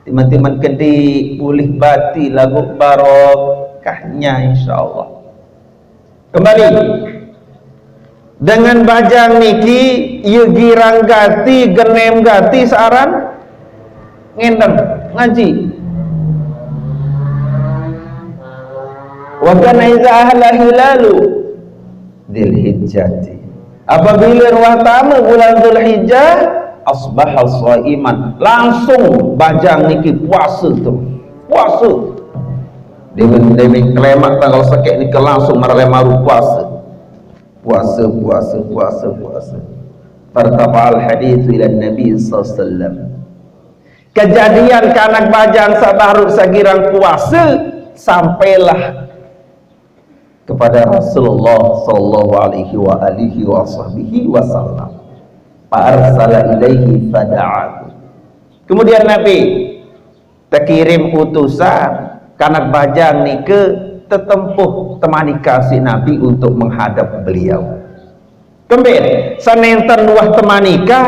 Timan-timan kedik pulih bati lagu barokahnya insyaallah. Kembali dengan bajang niki ieu girang gati genem gati saran ngendeng ngaji. Wa kana iza ahla hilalu dzulhijjah, apabila ruah tamu bulan Dzulhijjah asbaha shaiman, langsung bajang niki puasa terus puasa demi kelemak tanggal sekek niki langsung marlemaru puasa fartafa'al hadits ila Nabi sallallahu alaihi wasallam. Kejadian kanak bajang sabarut sagirang puasa sampailah kepada Rasulullah sallallahu alaihi wa alihi wa sahbihi wasallam. Fa'arsala ilaihi fada'ahu. Kemudian Nabi terkirim utusan kanak bajang ni ke tetempuh temani kasih Nabi untuk menghadap beliau. Kemudian sanenten wah temanika,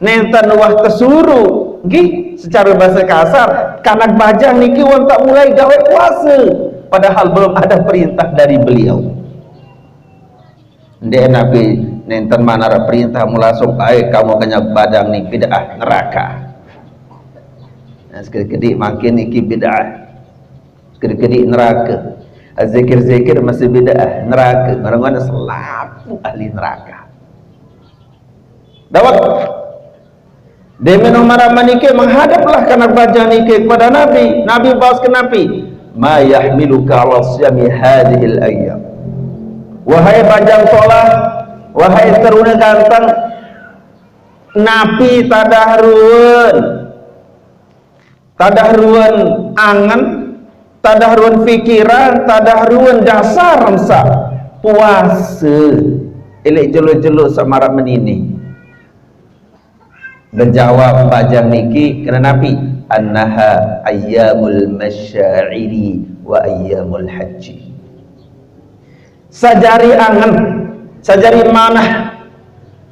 nenten wah tesuruh. Nggih, secara bahasa kasar kanak bajang niki wong tak mulai gawe puasa padahal belum ada perintah dari beliau. Ndek Nabi nenten mana ada perintah mu langsung kamu kanak bajang ni bid'ah neraka. Nah, sekali-kali makin niki bid'ah. Sekali-kali neraka. Zikir-zikir masih bid'ah neraka. Barang-barang selapu ahli neraka. Dawat demi nomor manike menghadaplah kanak bajang niki kepada Nabi. Nabi bawas ke Nabi, ma yahmiluka ala siyami hadhil ayyam. Wahai bajang solah, wahai teruna ganteng, Nabi tadahruan angan, tadahruan pikiran, tadahruan dasar sa puasa elek jelo-jelo samara menini. Berjawab bajang niki kena Nabi, annaha ayyamul masyairi wa ayyamul haji. Sajari angan, sajari manah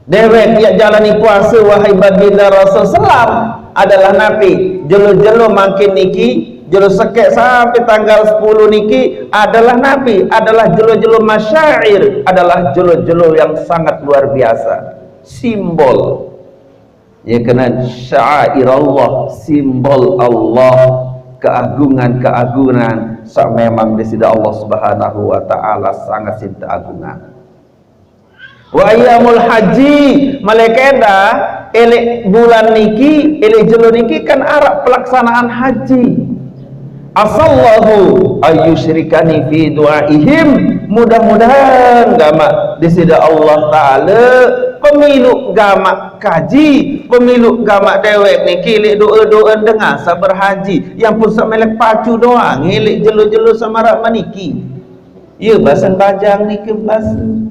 dewek yang jalani puasa wahai baginda Rasul selam adalah Nabi. Jelo-jelo makin niki, jelo sekek sampai tanggal 10 niki adalah Nabi, adalah jelo-jelo masyair, adalah jelo-jelo yang sangat luar biasa. Simbol ya kena syair Allah, simbol Allah, keagungan sak memang di sida Allah Subhanahu wa taala sangat cinta agungan. Wa ayyamul haji malaikada elek bulan niki, elek jelo niki kan arah pelaksanaan haji. Asallahu ayyusyrikani fi du'aihim, mudah-mudahan gama di sida Allah taala pemilu gama kaji, pemilu gama dewek niki lek doa-doa dengar sabar haji yang pun samelek pacu doang ngelek jelo-jelo samarak maniki. Ya basan bajang niki basan.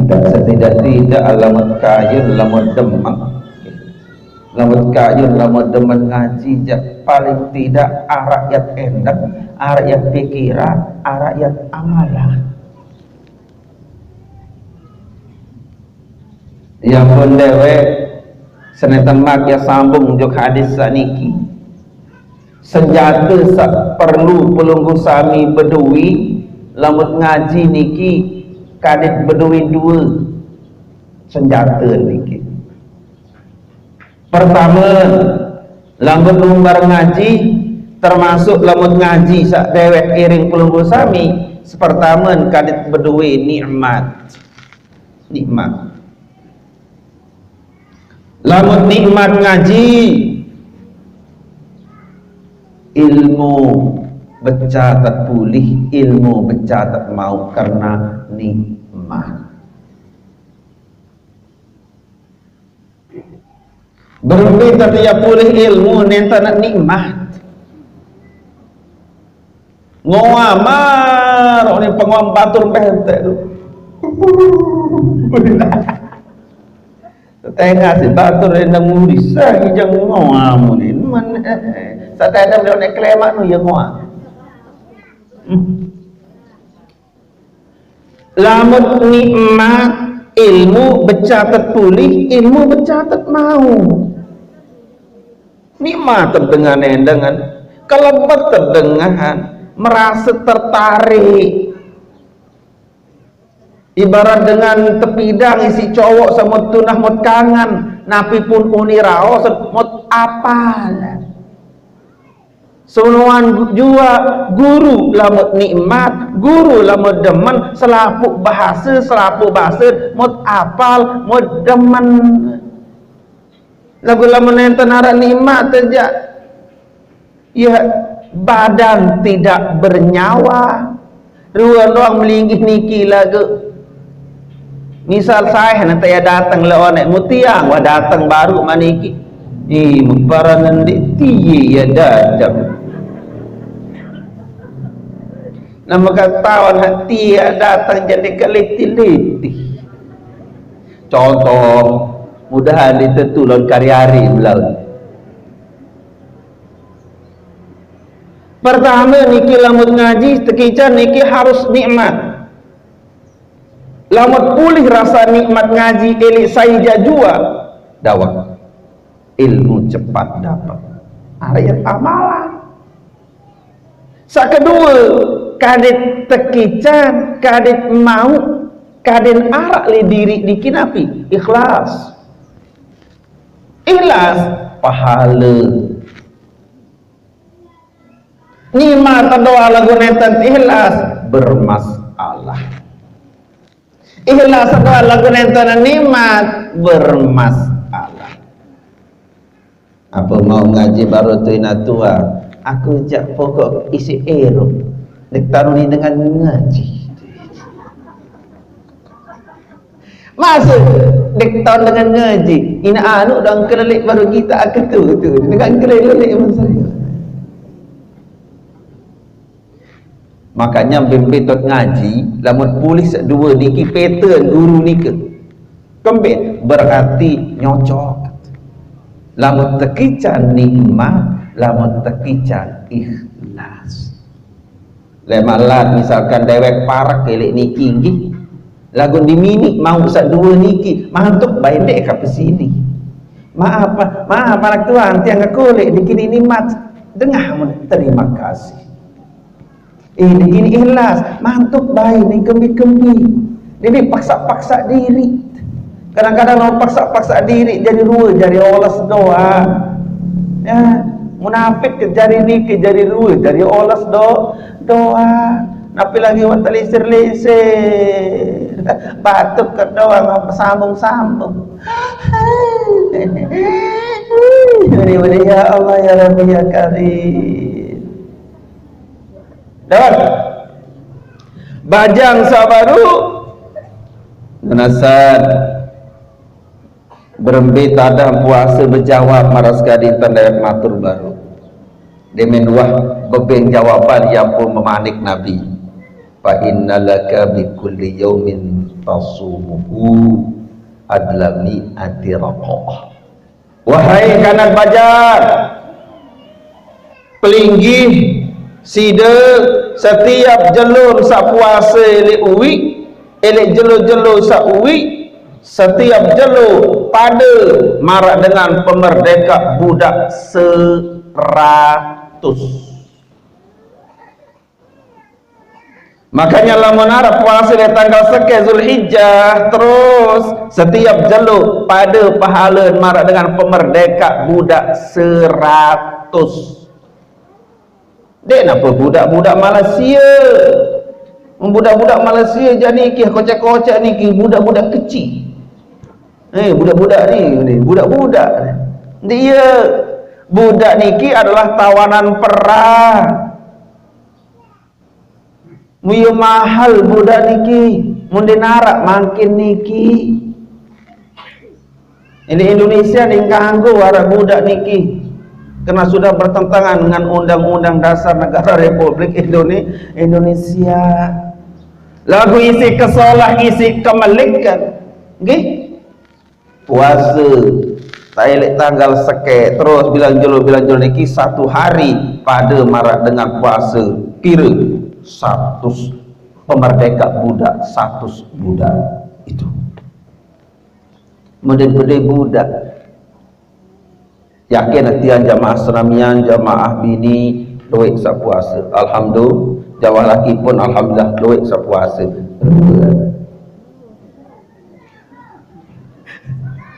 Dan setidak-tidak alamat kayun lamun demen, lamun kayun lamun demen ngaji jak paling tidak rakyat endang, rakyat pikiran, rakyat amalah. Yang pun dewek senetan mak ya sambung juk hadis saniki. Senjata sak perlu pelunggu sami bedui lamun ngaji niki kadit bedui dua senjata niki. Pertama, lamun lumbar ngaji termasuk lamun ngaji sak dewek iring pelunggu sami sepertama kadit bedui nikmat. Lamun nikmat ngaji ilmu bercatat pulih, ilmu bercatat mau karena nikmat. Berbeda tiap pulih ilmu nenta nak nikmat. Ngomar orang penguam batur pentek tu. Tengah si batur yang murid sah hijau ngomam ni. Saat ada beliau nak kelemak tu yang ngomam. Lamun nikmat ilmu bercatat pulih, ilmu bercatat mau. nikmat dengan kelebet terdengar, merasa tertarik. Ibarat dengan tepidang isi cowok sama tunah mot kangen, napi pun uni raos mot apal. Senuan jua guru lamut nikmat, guru lamut demen, selapuk bahasa mot apal, mot demen. Lagu lamun enten arah nikmat saja, ya badan tidak bernyawa, ruang doang melinggih niki lagu. Misal saya nanti ya datang lawan mutiang, wah datang baru maniki, para nanti tiye ya datang. Nama katawan hati ya datang jadi keliti-liti. Contoh, mudahan ditulun karyari melaut. Pertama niki lamut ngaji, tekican niki harus nikmat. Lamut pulih rasa nikmat ngaji elik saija jua dawak ilmu cepat dapat ayat amalan. Sakedua kadit tekican, kadit mau, kadin arak li diri dikinapi ikhlas. Ikhlas pahala. Nikmat doa lagu netan ikhlas bermasalah. Ikhlas doa lagu netan nikmat bermasalah. Apa mau ngaji baru tu tua? Aku jak pokok isi ero. Nek taruni dengan ngaji. Masuk dek tahun dengan ngaji. Ina anu dan kelelik baru kita akan tu dengan kelelik saya. Makanya bembetot ngaji, lamun pulih dua niki pattern guru nika. Kembali berarti nyocok. Lamun tekican nikmat, lamun tekican ikhlas. Lemalat misalkan dewek parak kelek niki nggih. Lagun dimini mau sak dua niki, mantuk baindek ka pesini. Maaf anak tuan tiang kolek dikini nikmat. Dengah mun terima kasih. Ini ikhlas, mantuk baik ni kembi-kembi. Jadi paksa-paksa diri. Kadang-kadang mau paksa-paksa diri jadi dua, jadi olas doa. Ya, munafik ke jari niki, jadi dua, jadi olas doa. Napi lagi wat lisir-lisir. Batuk ke doa ngapa sambung-sambung. Ini ya Allah ya Rabbi ya Karim. Dan bajang sabaru nasad berembit ada puasa berjawab maras kadi tanda matur baru demen wah bebeng jawaban yang pun memanik Nabi fa innalaka bi kulli yaumin tasumuhu adlami atiraqah. Wahai kanan bajang pelinggih sida setiap jelur sak puasa elek uwi elek jelur-jelur sak uwi setiap jelur pada marak dengan pemerdeka budak 100. Makanya lamun arab puasa di tanggal sekian Zulhijjah terus setiap jelur pada pahala marak dengan pemerdeka budak 100. Dek napa budak-budak Malaysia? Budak-budak Malaysia jadi niki kocak-kocak niki budak-budak kecil. Budak-budak ni budak-budak. Dia budak niki adalah tawanan perang. Muyo mahal budak niki, mun dinarak makin niki. Ini Indonesia ning kanggo arek budak niki. Karena sudah bertentangan dengan Undang-Undang Dasar Negara Republik Indonesia. Lagu isi kesolah, isi kemelikan. Nggih? Puasa tailek tanggal seke terus bilang jolo niki 1 hari pada marak dengan puasa kira 100 pemerdeka budak 100 budak itu. Model-model budak Yakin hatian jamaah senamian, jamaah bini duit sapuasa. Alhamdulillah. Jamaah laki pun alhamdulillah duit sapuasa.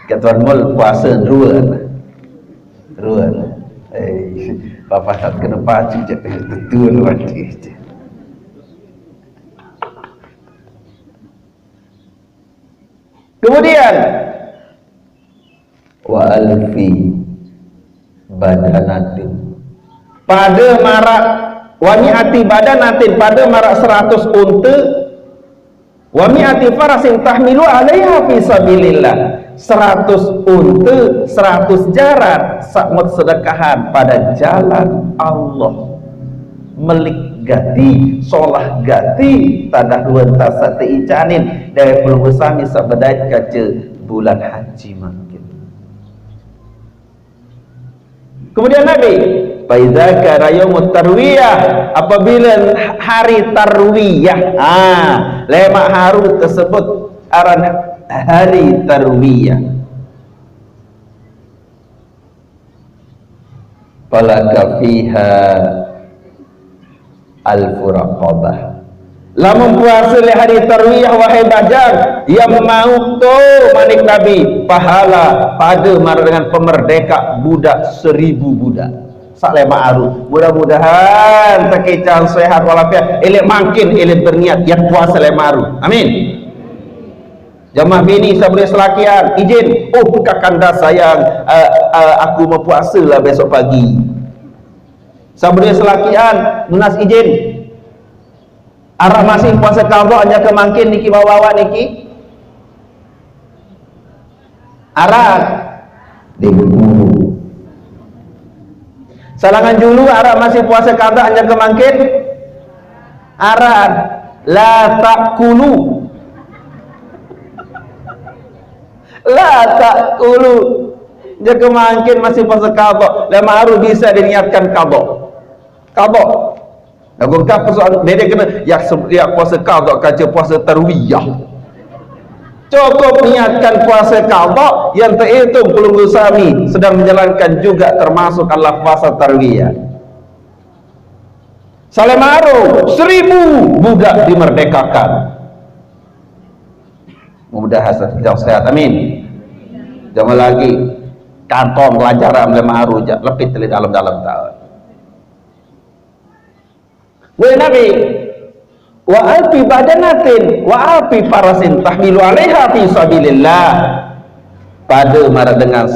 Katuan mul puasa ruan. Bapak tak kena pacu je betul wajib. Kemudian wa alfi badanatin, pada marak wa mi'ati badanatin, pada marak 100 unta, wa mi'ati farasin tahmilu alaiha fi sabilillah, 100 unta, 100 jaran sakmut sedekahan pada jalan Allah. Melik gati, solah gati, tanah dua tasa teicanin dari pelubusami sabadait kaca bulan haji makin. Kemudian Nabi, faidza kana yaumut tarwiyah, apabila hari tarwiyah, lemak haru tersebut aran hari tarwiyah, falaka fiha al-furaqabah, lamun puasa le hari tarwiyah wahai bajang yang mau tu manik Nabi pahala pada mar dengan pemerdeka budak 1000 budak sak lema aru. Mudah-mudahan takicang sehat walafiat elek makin elek berniat yang puasa lema aru. Amin. Jamaah bini sabri selakian izin, kakanda sayang, aku mau puasa lah besok pagi. Sabri selakian munas izin, arah masih puasa qadha hanya kemangkin niki bawa niki arah diburu salangan dulu arah masih puasa qadha hanya kemangkin arah la takulu dia kemangkin masih puasa qadha, lama haru bisa diniatkan qadha. Aku kata persoalan dia kena ya puasa qadha kaca puasa tarwiyah. Cukup niatkan puasa qadha yang terhitung pelunggu sami sedang menjalankan juga termasuk adalah puasa tarwiyah. Salemaru 1000 budak dimerdekakan. Mudah-mudahan kita sehat, amin. Jangan lagi kantong pelajaran lemaru lepit di dalam-dalam tahun. Wahai Nabi, wa alfi badanatin wa alfi farasin tahmilu alaiha fi sabilillah, pada mara dengan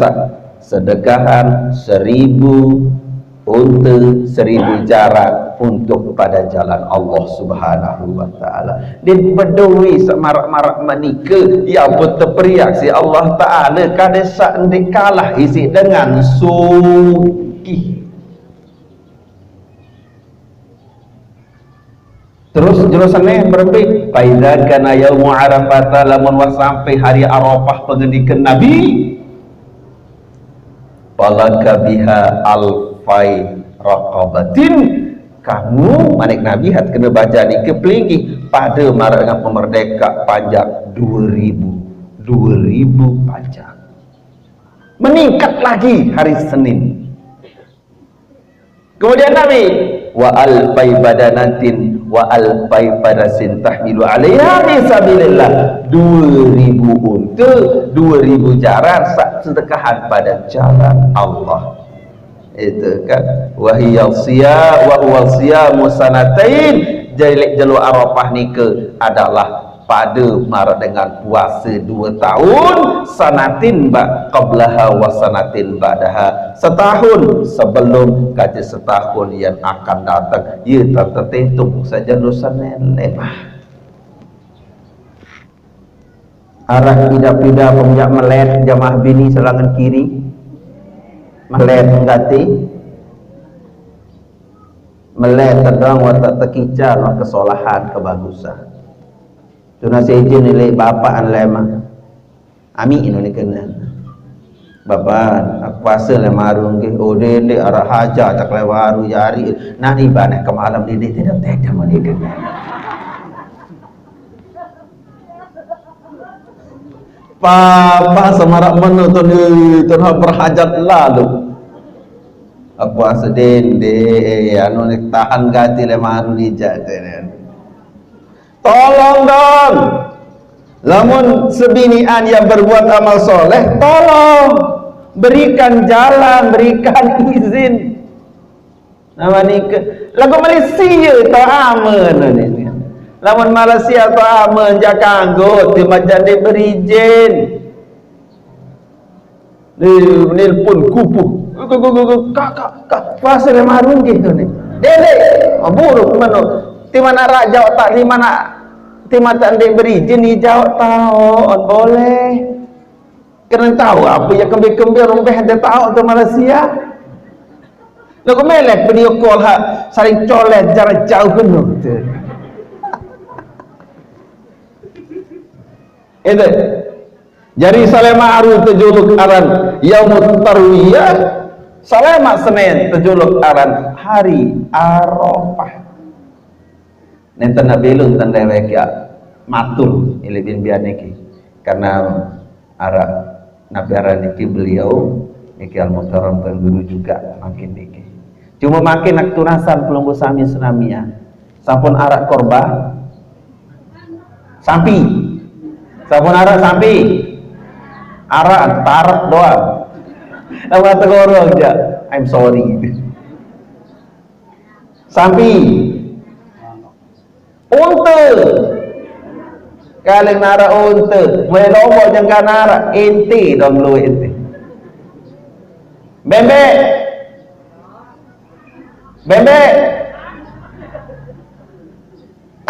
sedekahan 1000 unta, 1000 jarak untuk pada jalan Allah Subhanahu wa taala. Din peduli semarak-marak menika ya berteriak si Allah taala kada sak ndik kalah isi dengan suki. Terus jurusannya berbeda. Faidza kana yaumu arafah, lamun wa sampai hari Arafah pengendikan Nabi, falaka biha alfai raqabatin, kamu manik Nabi hat kena baca ni keplingi pada marah dengan pemerdeka pajak 2000 pajak. Meningkat lagi hari Senin. Kemudian Nabi wa alfai badanatin wa alfai farasin tahmilu alaiha fi sabilillah, 2000 unta, 2000 jaran sedekahan pada jalan Allah. Itu kan wahiyal siya wa huwal siyamu sanatain, jadi jalur Arafah nike adalah pada marah dengan puasa 2 tahun, sanatin qablaha wa sanatin ba'daha, setahun sebelum kaji setahun yang akan datang. Ya tak tertentu saja dosan lemah. Arah pindah-pindah peminjak melet jamaah bini selangan kiri melet menggati melet terdang watak tekicar kesolahan kebagusan. Tuna sejin nilai bapa an lema ami ini kena bapa aku puasa le marung ke ode le arah haja tak lewaru jari nani baneh ke malam ini tidak mendidik papa semarak menonton tanah berhajat lalu aku asedin de anu nek tahan gati le maru dijak tenen. Tolong dong, lamun sebinian yang berbuat amal soleh, tolong berikan jalan, berikan izin. Nama nikah lagu Malaysia tu aman ni. Lamun Malaysia tu aman jak kanggo ti macam dia berizin. Nelpon kupuh. Kak puasa le marung gitu ni. Dele, buruk mano. Ti mana rak jawab tak di mana ti mata ndek berizin ni jawab tahu boleh. Kena tahu apa yang kembir-kembir rombeh dia tahu tu Malaysia. Lagu melek video call hak saling colet jarak jauh penuh tu. Itu. Jadi Salema Aru terjuluk aran Yaumut Tarwiyah. Salema Senin terjuluk aran Hari Arafah. Nenten nabilun tanda weka matur ilibin bianiki karena arah Nabi aran niki beliau niki al-muhtaram kan guru juga makin niki. Cuma makin nak tunasan pelunggu sami senamia sampun arak korban sampi sampun arak sampi arak tarak doang nama tegoro aja I'm sorry sampi unta kalian nara unta mulai lombok jangka nara inti dong lu inti bebek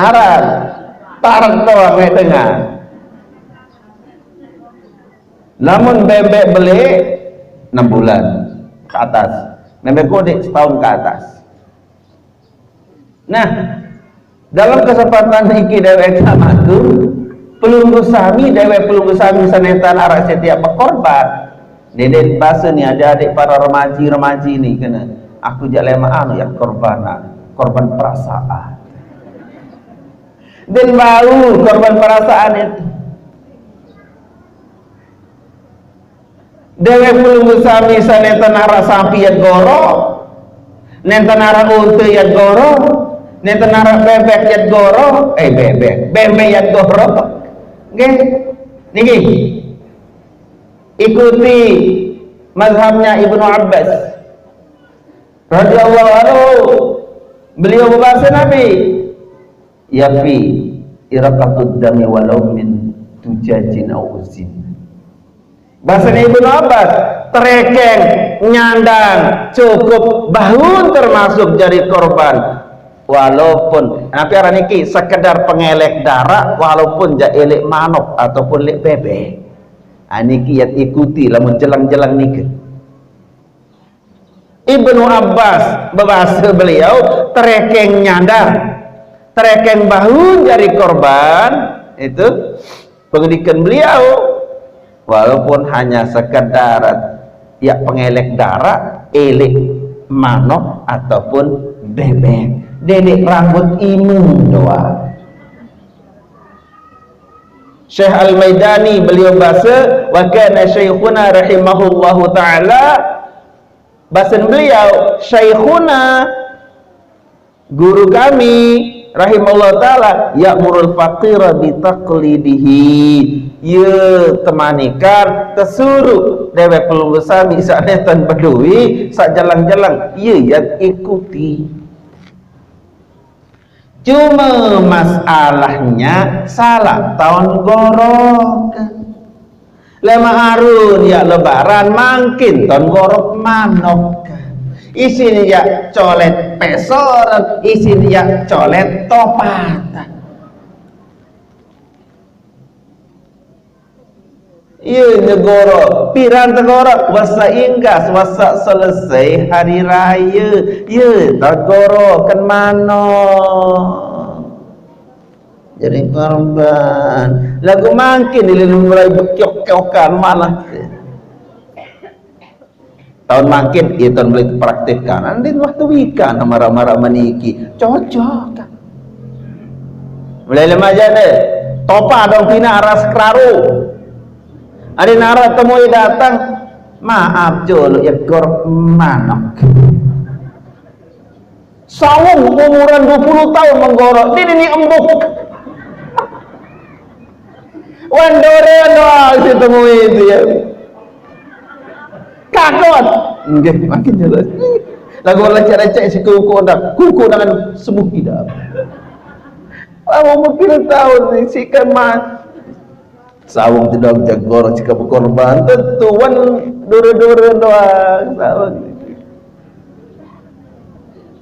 arak tarak doang di tengah. Namun bebek beli 6 bulan ke atas, bebek kodik setahun ke atas. Nah, dalam kesempatan iki dewek sama tu pelunggu sami sanetan arak setiap berkorban. Deden bahasa ni adik-adik para remaji ni kena aku jak lema anu ya korban perasaan. Dan baru korban perasaan itu dewe pulung sami sanetan arah sapi yang goro nenten arah unta yang goro nenten arah bebek yang goro bebek yang goro nggih niki ikuti mazhabnya Ibnu Abbas radhiyallahu anhu. Beliau berbahasa Nabi yafi iraqatud dami walau min tujajin au uzin. Bahasa Ibnu Abbas terekeng nyandang cukup bahun termasuk jadi korban walaupun nabi araniki sekedar pengelek darah walaupun ja elek manok ataupun lek bebek aniki yat ikuti lamun jelang-jelang nikah. Ibnu Abbas berbahasa beliau terekeng nyandang terekeng bahun jadi korban itu pendidikan beliau walaupun hanya sekedar ya pengelek darah elek manok ataupun bebek dedek rambut imun doa. Syekh Al-Maidani beliau bahasa wa kana syekhuna rahimahullahu ta'ala bahasa beliau syekhuna guru kami rahimahullah ta'ala ya'murul faqira bitaqlidihi ya temanikan tersuruh dewek pelunggu sami sanetan bedui sak jalang-jalang ya yang ikuti. Cuma masalahnya salah tahun gorok lema harun ya lebaran makin tahun gorok manok isinya ya colet pesoran isinya ya colet topatan. Iya negara piran tegara wasa inggas wasa selesai hari raya ya tegara kan mano jadi korban lagu makin dilindung mulai bekyok-kyokan malah tahun makin itu mulai dipraktikkan nanti waktu wika marah-marah meniki cocok kan mulai lemah aja topa dong pina aras keraru ada nara temui datang maaf jolo ya gorok manok. Sawung umuran 20 tahun menggorok ini embuk. Wandore doang ketemu itu ya. Kakot. Nggih, makin jelas. Lagu lecek-lecek si kuku dengan sembuh hidup. Awak mungkin tahu si kemat sawung tidak jagor jika berkorban tentu wan dure-dure doang sawung.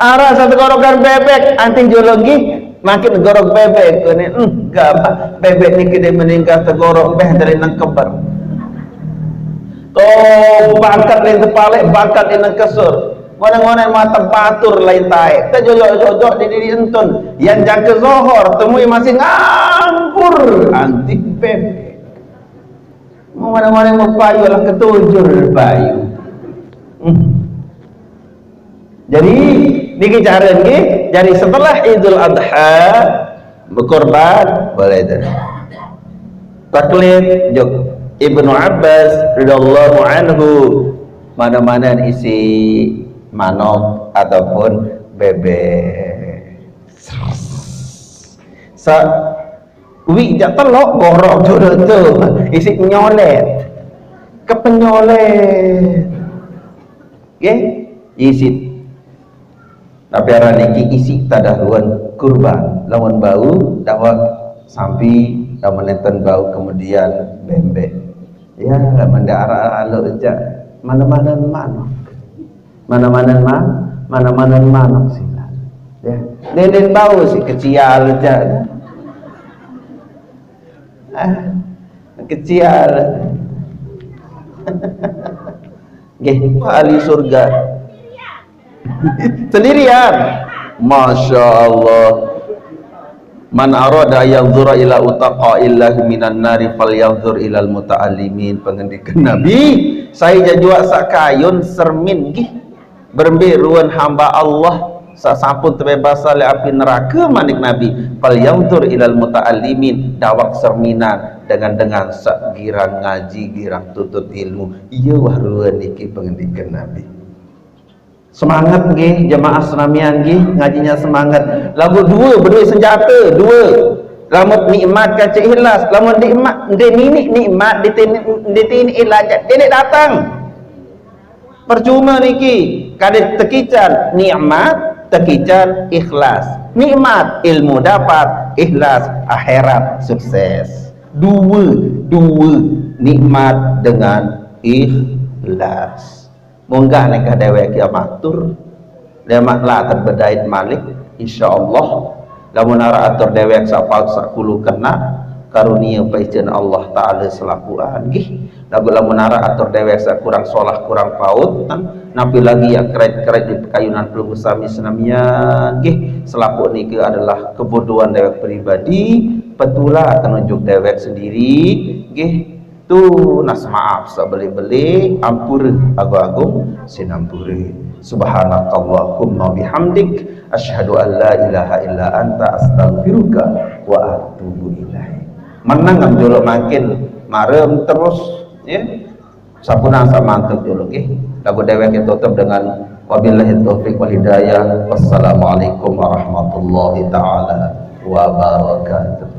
Arah satu gorokan bebek anting geologi makin gorok bebek ini enggak bebek ni kita meninggal tegorok beh dari nang kebar. Toh bakat ni tepalik bakat ni nang kesur. Mana-mana mata patur lain taik. Kita jojok-jojok di diri entun. Yang jangka zohor temui masih ngangkur anti bebek. Mana-mana mau payu lah ketujur payu. Jadi dikejaran ni. Jadi setelah Idul Adha berkorban boleh dah. Taklid jok Ibnu Abbas radhiyallahu anhu mana-mana isi manok ataupun bebek. Sa wi jak telok gorok jodoh tu isi nyolet. Kepenyolet. Nggih, isi. Tapi arah niki isi tadaruan kurban. Lamun bau dakwah sampai lamun nenten bau kemudian bebek. Ya, mendara aluk jak mana-mana manok. Mana-mana manok sila. Ya. Deden bau si kecil aja. Kecil. Nggih, ahli surga. Sendirian. Masya Allah. Man arada yanzura ila utaqa illah minan nari falyanzur ilal muta'allimin. Pengendikan Nabi, saya jajua sakayun sermin gih. Berbiruan hamba Allah sasampun terbebas oleh api neraka manik Nabi fal yanzur ilal muta'allimin dawak serminan dengan girang ngaji girang tutut ilmu iya wahruan iki pengendikan Nabi semangat nggih jemaah senamian nggih ngajinya semangat lagu dua berdua senjata dua lamun nikmat kaca ikhlas lamun nikmat nikmat ditini ilajat dia datang percuma niki kadang tekican nikmat tekican ikhlas nikmat ilmu dapat ikhlas akhirat sukses dua nikmat dengan ikhlas munggah nekah dewek kiamatur lemak lah terbedait malik insyaallah lamun ara atur dewek sapal sakulu kena karunia paijan Allah Ta'ala selaku anggih lagu lamun ara atur dewek kurang solah kurang paut napi lagi ya keret-keret di pekayunan pelunggu sami senamian nggih selaku niki adalah kebodohan dewek pribadi petula penunjuk dewek sendiri nggih tu nas maaf sabeli-beli ampur agung-agung sinampuri subhanakallahumma bihamdik asyhadu an la ilaha illa anta astaghfiruka wa atubu ilaik menang jolo makin marem terus ya sampuna samantuk jolo nggih lagu dewek tutup dengan wabillahi taufiq wal hidayah wassalamualaikum warahmatullahi taala wabarakatuh.